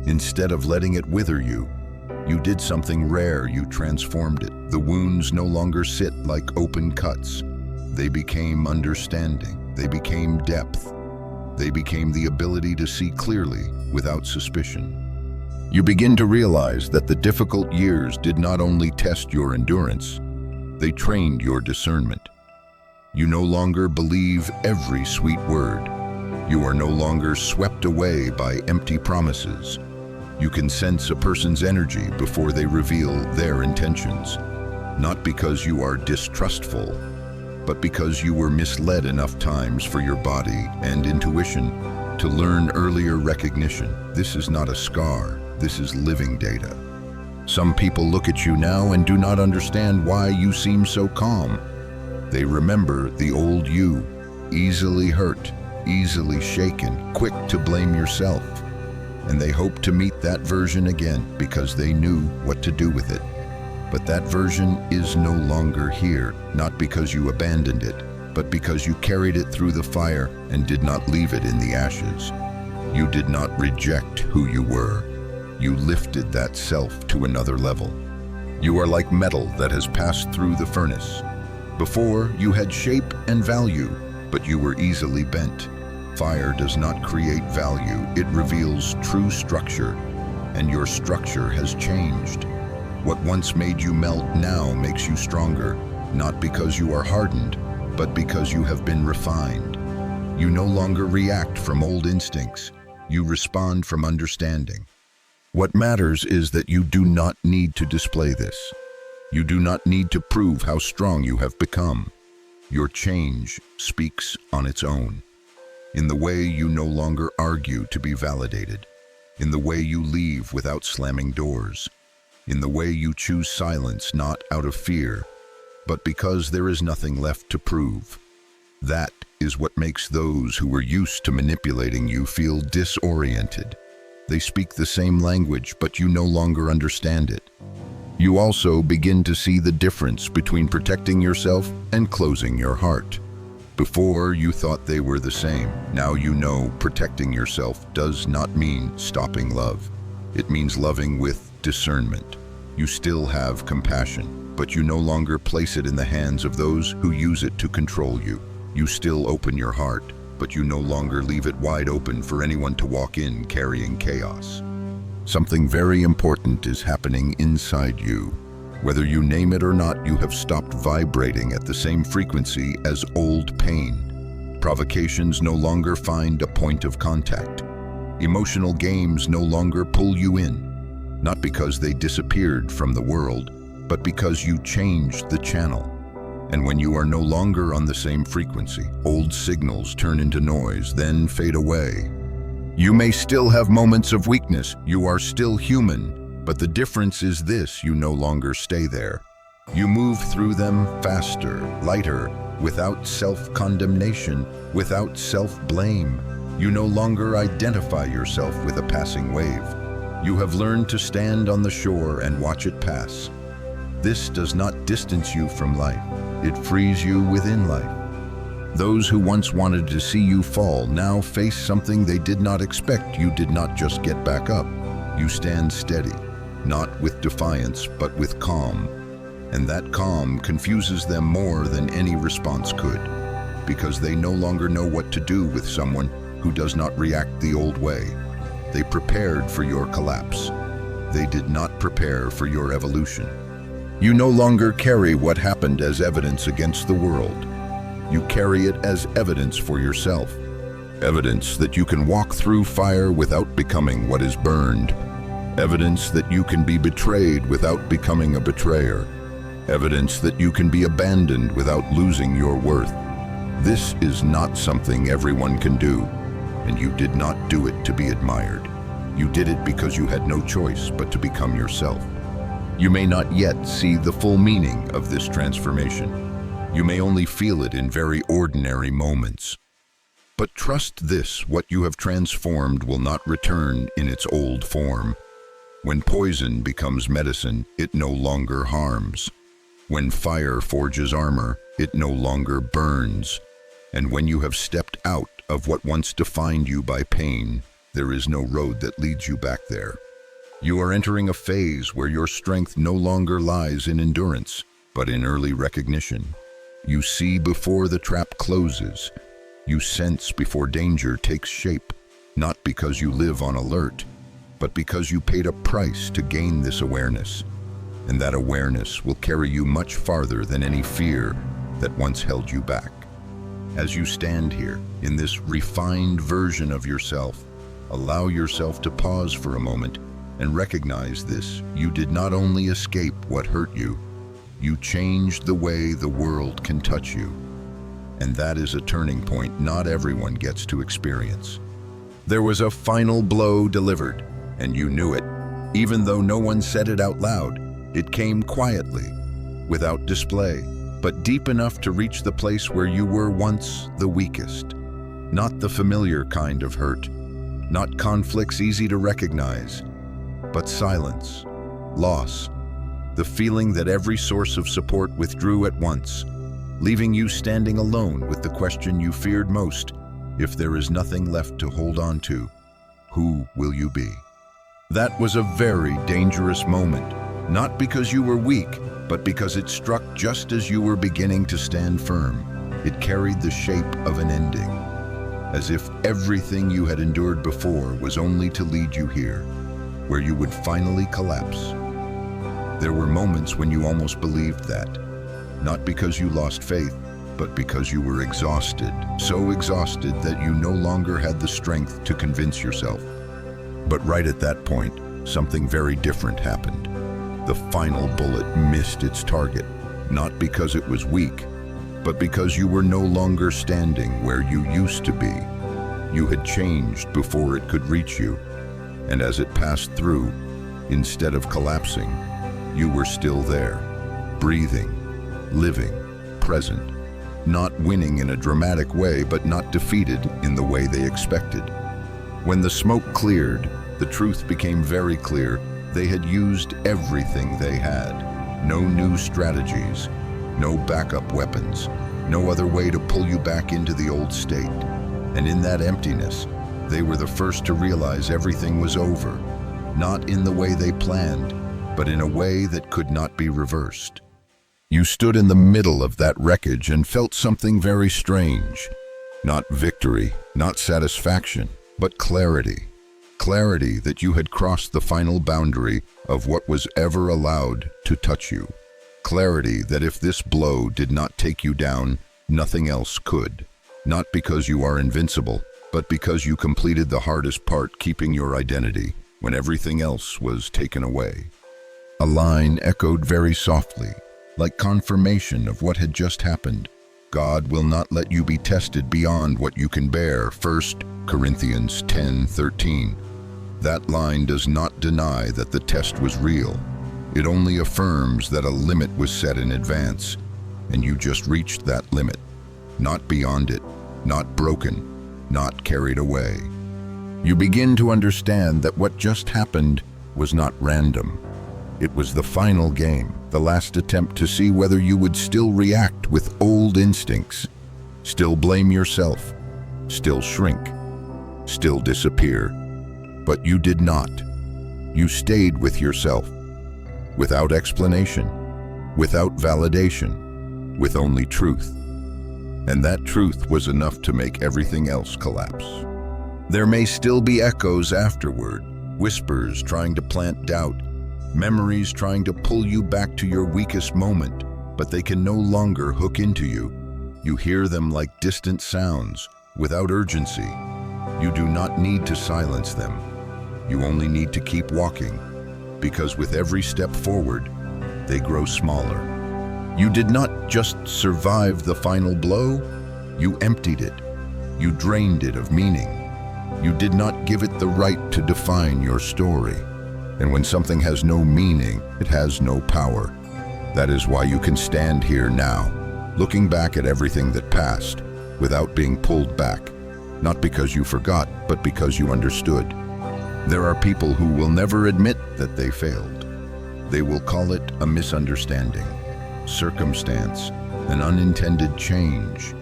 Instead of letting it wither you, you did something rare. You transformed it. The wounds no longer sit like open cuts. They became understanding. They became depth. They became the ability to see clearly without suspicion. You begin to realize that the difficult years did not only test your endurance, they trained your discernment. You no longer believe every sweet word. You are no longer swept away by empty promises. You can sense a person's energy before they reveal their intentions, not because you are distrustful, but because you were misled enough times for your body and intuition to learn earlier recognition. This is not a scar, this is living data. Some people look at you now and do not understand why you seem so calm. They remember the old you, easily hurt, easily shaken, quick to blame yourself. And they hope to meet that version again because they knew what to do with it. But that version is no longer here, not because you abandoned it, but because you carried it through the fire and did not leave it in the ashes. You did not reject who you were. You lifted that self to another level. You are like metal that has passed through the furnace. Before, you had shape and value, but you were easily bent. Fire does not create value, it reveals true structure, and your structure has changed. What once made you melt now makes you stronger, not because you are hardened, but because you have been refined. You no longer react from old instincts, you respond from understanding. What matters is that you do not need to display this. You do not need to prove how strong you have become. Your change speaks on its own. In the way you no longer argue to be validated. In the way you leave without slamming doors. In the way you choose silence not out of fear, but because there is nothing left to prove. That is what makes those who were used to manipulating you feel disoriented. They speak the same language, but you no longer understand it. You also begin to see the difference between protecting yourself and closing your heart. Before, you thought they were the same. Now you know protecting yourself does not mean stopping love. It means loving with discernment. You still have compassion, but you no longer place it in the hands of those who use it to control you. You still open your heart, but you no longer leave it wide open for anyone to walk in carrying chaos. Something very important is happening inside you. Whether you name it or not, you have stopped vibrating at the same frequency as old pain. Provocations no longer find a point of contact. Emotional games no longer pull you in, not because they disappeared from the world, but because you changed the channel. And when you are no longer on the same frequency, old signals turn into noise, then fade away. You may still have moments of weakness. You are still human, but the difference is this: you no longer stay there. You move through them faster, lighter, without self-condemnation, without self-blame. You no longer identify yourself with a passing wave. You have learned to stand on the shore and watch it pass. This does not distance you from life. It frees you within life. Those who once wanted to see you fall now face something they did not expect. You did not just get back up. You stand steady, not with defiance, but with calm. And that calm confuses them more than any response could, because they no longer know what to do with someone who does not react the old way. They prepared for your collapse. They did not prepare for your evolution. You no longer carry what happened as evidence against the world. You carry it as evidence for yourself. Evidence that you can walk through fire without becoming what is burned. Evidence that you can be betrayed without becoming a betrayer. Evidence that you can be abandoned without losing your worth. This is not something everyone can do, and you did not do it to be admired. You did it because you had no choice but to become yourself. You may not yet see the full meaning of this transformation. You may only feel it in very ordinary moments. But trust this, what you have transformed will not return in its old form. When poison becomes medicine, it no longer harms. When fire forges armor, it no longer burns. And when you have stepped out of what once defined you by pain, there is no road that leads you back there. You are entering a phase where your strength no longer lies in endurance, but in early recognition. You see before the trap closes. You sense before danger takes shape, not because you live on alert, but because you paid a price to gain this awareness. And that awareness will carry you much farther than any fear that once held you back. As you stand here, in this refined version of yourself, allow yourself to pause for a moment and recognize this. You did not only escape what hurt you, you changed the way the world can touch you. And that is a turning point not everyone gets to experience. There was a final blow delivered, and you knew it. Even though no one said it out loud, it came quietly, without display, but deep enough to reach the place where you were once the weakest. Not the familiar kind of hurt, not conflicts easy to recognize, but silence, loss, the feeling that every source of support withdrew at once, leaving you standing alone with the question you feared most. If there is nothing left to hold on to, who will you be? That was a very dangerous moment, not because you were weak, but because it struck just as you were beginning to stand firm. It carried the shape of an ending, as if everything you had endured before was only to lead you here, where you would finally collapse. There were moments when you almost believed that, not because you lost faith, but because you were exhausted, so exhausted that you no longer had the strength to convince yourself. But right at that point, something very different happened. The final bullet missed its target, not because it was weak, but because you were no longer standing where you used to be. You had changed before it could reach you, and as it passed through, instead of collapsing, you were still there, breathing, living, present, not winning in a dramatic way, but not defeated in the way they expected. When the smoke cleared, the truth became very clear. They had used everything they had. No new strategies, no backup weapons, no other way to pull you back into the old state. And in that emptiness, they were the first to realize everything was over, not in the way they planned, but in a way that could not be reversed. You stood in the middle of that wreckage and felt something very strange. Not victory, not satisfaction, but clarity. Clarity that you had crossed the final boundary of what was ever allowed to touch you. Clarity that if this blow did not take you down, nothing else could. Not because you are invincible, but because you completed the hardest part, keeping your identity when everything else was taken away. A line echoed very softly, like confirmation of what had just happened. God will not let you be tested beyond what you can bear. 1 Corinthians 10:13. That line does not deny that the test was real. It only affirms that a limit was set in advance, and you just reached that limit. Not beyond it, not broken, not carried away. You begin to understand that what just happened was not random. It was the final game, the last attempt to see whether you would still react with old instincts, still blame yourself, still shrink, still disappear. But you did not. You stayed with yourself, without explanation, without validation, with only truth. And that truth was enough to make everything else collapse. There may still be echoes afterward, whispers trying to plant doubt, memories trying to pull you back to your weakest moment, but they can no longer hook into you. You hear them like distant sounds, without urgency. You do not need to silence them. You only need to keep walking, because with every step forward, they grow smaller. You did not just survive the final blow, you emptied it. You drained it of meaning. You did not give it the right to define your story. And when something has no meaning, it has no power. That is why you can stand here now, looking back at everything that passed, without being pulled back, not because you forgot, but because you understood. There are people who will never admit that they failed. They will call it a misunderstanding, circumstance, an unintended change.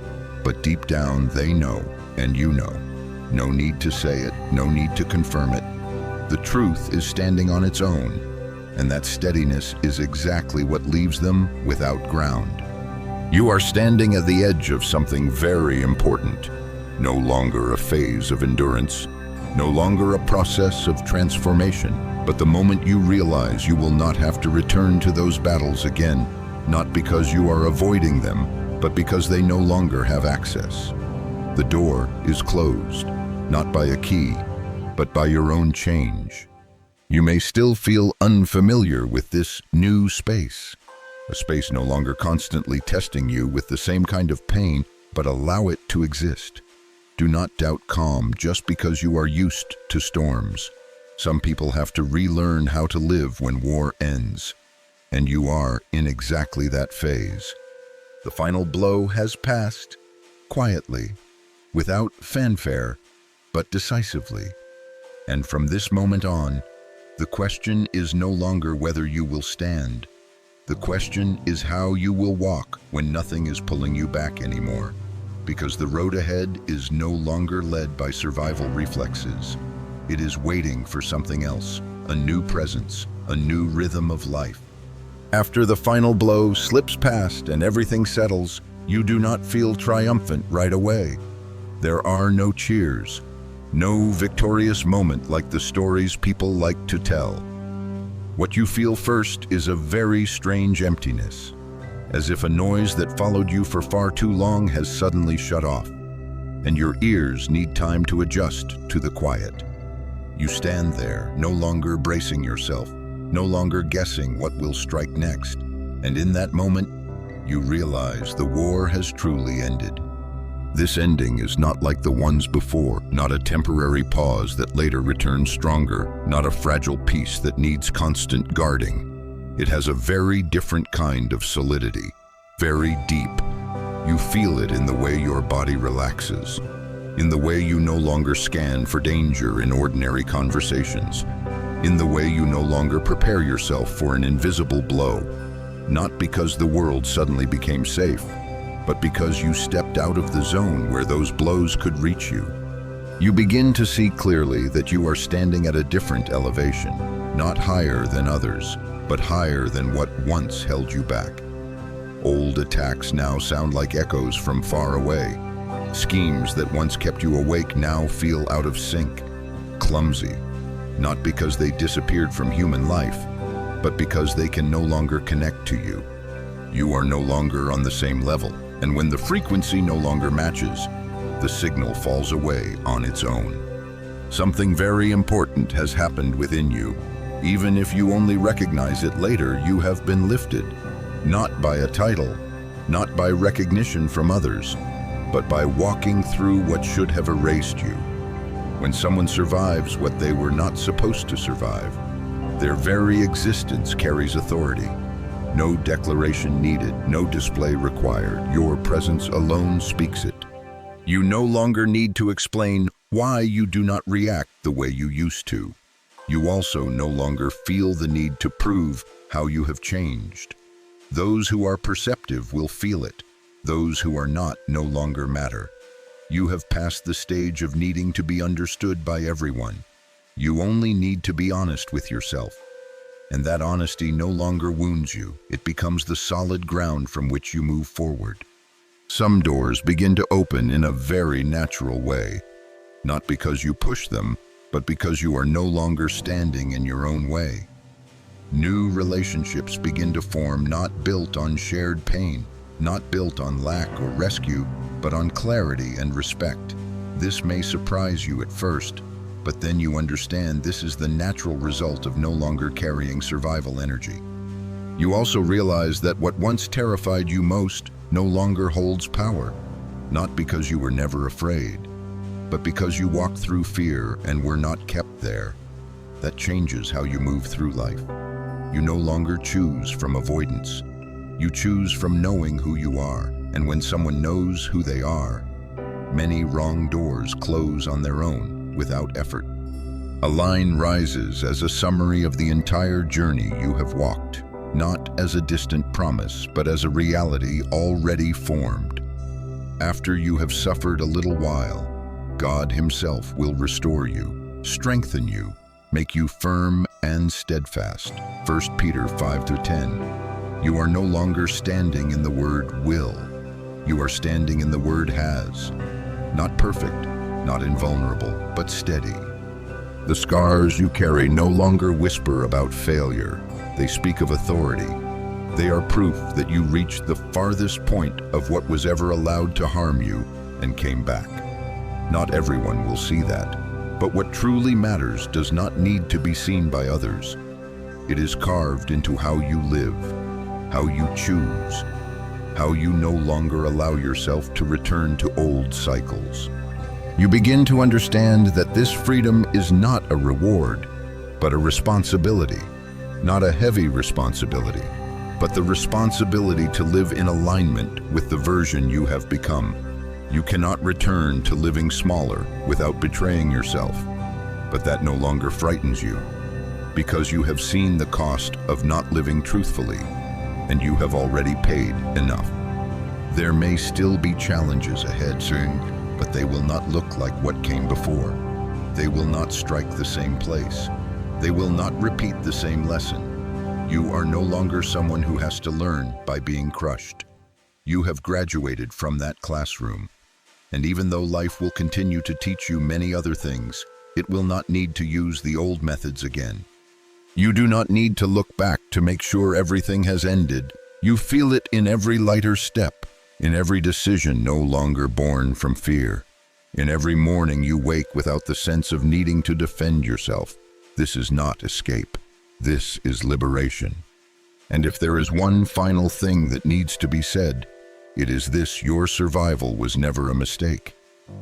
But deep down they know, and you know. No need to say it, no need to confirm it. The truth is standing on its own, and that steadiness is exactly what leaves them without ground. You are standing at the edge of something very important. No longer a phase of endurance, no longer a process of transformation, but the moment you realize you will not have to return to those battles again, not because you are avoiding them, but because they no longer have access. The door is closed, not by a key, but by your own change. You may still feel unfamiliar with this new space, a space no longer constantly testing you with the same kind of pain, but allow it to exist. Do not doubt calm just because you are used to storms. Some people have to relearn how to live when war ends, and you are in exactly that phase. The final blow has passed, quietly, without fanfare, but decisively. And from this moment on, the question is no longer whether you will stand. The question is how you will walk when nothing is pulling you back anymore. Because the road ahead is no longer led by survival reflexes. It is waiting for something else, a new presence, a new rhythm of life. After the final blow slips past and everything settles, you do not feel triumphant right away. There are no cheers, no victorious moment like the stories people like to tell. What you feel first is a very strange emptiness, as if a noise that followed you for far too long has suddenly shut off, and your ears need time to adjust to the quiet. You stand there, no longer bracing yourself, no longer guessing what will strike next, and in that moment, you realize the war has truly ended. This ending is not like the ones before, not a temporary pause that later returns stronger, not a fragile peace that needs constant guarding. It has a very different kind of solidity, very deep. You feel it in the way your body relaxes, in the way you no longer scan for danger in ordinary conversations, in the way you no longer prepare yourself for an invisible blow, not because the world suddenly became safe, but because you stepped out of the zone where those blows could reach you. You begin to see clearly that you are standing at a different elevation, not higher than others, but higher than what once held you back. Old attacks now sound like echoes from far away. Schemes that once kept you awake now feel out of sync, clumsy, not because they disappeared from human life, but because they can no longer connect to you. You are no longer on the same level, and when the frequency no longer matches, the signal falls away on its own. Something very important has happened within you. Even if you only recognize it later, you have been lifted, not by a title, not by recognition from others, but by walking through what should have erased you. When someone survives what they were not supposed to survive, their very existence carries authority. No declaration needed, no display required. Your presence alone speaks it. You no longer need to explain why you do not react the way you used to. You also no longer feel the need to prove how you have changed. Those who are perceptive will feel it. Those who are not no longer matter. You have passed the stage of needing to be understood by everyone. You only need to be honest with yourself. And that honesty no longer wounds you. It becomes the solid ground from which you move forward. Some doors begin to open in a very natural way, not because you push them, but because you are no longer standing in your own way. New relationships begin to form, not built on shared pain, not built on lack or rescue, but on clarity and respect. This may surprise you at first, but then you understand this is the natural result of no longer carrying survival energy. You also realize that what once terrified you most no longer holds power, not because you were never afraid, but because you walked through fear and were not kept there. That changes how you move through life. You no longer choose from avoidance. You choose from knowing who you are, and when someone knows who they are, Many wrong doors close on their own, without effort. A line rises as a summary of the entire journey you have walked, not as a distant promise, but as a reality already formed. After you have suffered a little while, God Himself will restore you, strengthen you, make you firm and steadfast. 1 Peter 5-10. You are no longer standing in the word will. You are standing in the word has. Not perfect, not invulnerable, but steady. The scars you carry no longer whisper about failure. They speak of authority. They are proof that you reached the farthest point of what was ever allowed to harm you and came back. Not everyone will see that, but what truly matters does not need to be seen by others. It is carved into how you live, how you choose, how you no longer allow yourself to return to old cycles. You begin to understand that this freedom is not a reward, but a responsibility. Not a heavy responsibility, but the responsibility to live in alignment with the version you have become. You cannot return to living smaller without betraying yourself, but that no longer frightens you, because you have seen the cost of not living truthfully, and you have already paid enough. There may still be challenges ahead soon, but they will not look like what came before. They will not strike the same place. They will not repeat the same lesson. You are no longer someone who has to learn by being crushed. You have graduated from that classroom. And even though life will continue to teach you many other things, it will not need to use the old methods again. You do not need to look back to make sure everything has ended. You feel it in every lighter step, in every decision no longer born from fear. In every morning you wake without the sense of needing to defend yourself. This is not escape. This is liberation. And if there is one final thing that needs to be said, it is this: your survival was never a mistake.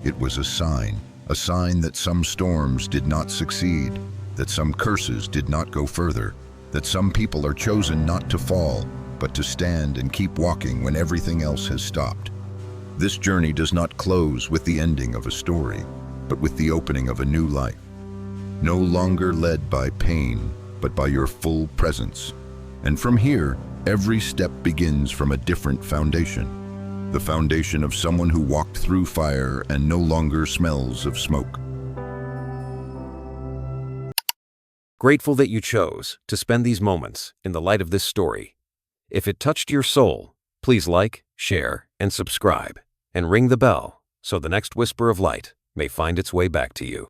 It was a sign that some storms did not succeed, that some curses did not go further, that some people are chosen not to fall, but to stand and keep walking when everything else has stopped. This journey does not close with the ending of a story, but with the opening of a new life. No longer led by pain, but by your full presence. And from here, every step begins from a different foundation. The foundation of someone who walked through fire and no longer smells of smoke. Grateful that you chose to spend these moments in the light of this story. If it touched your soul, please like, share, and subscribe, and ring the bell so the next whisper of light may find its way back to you.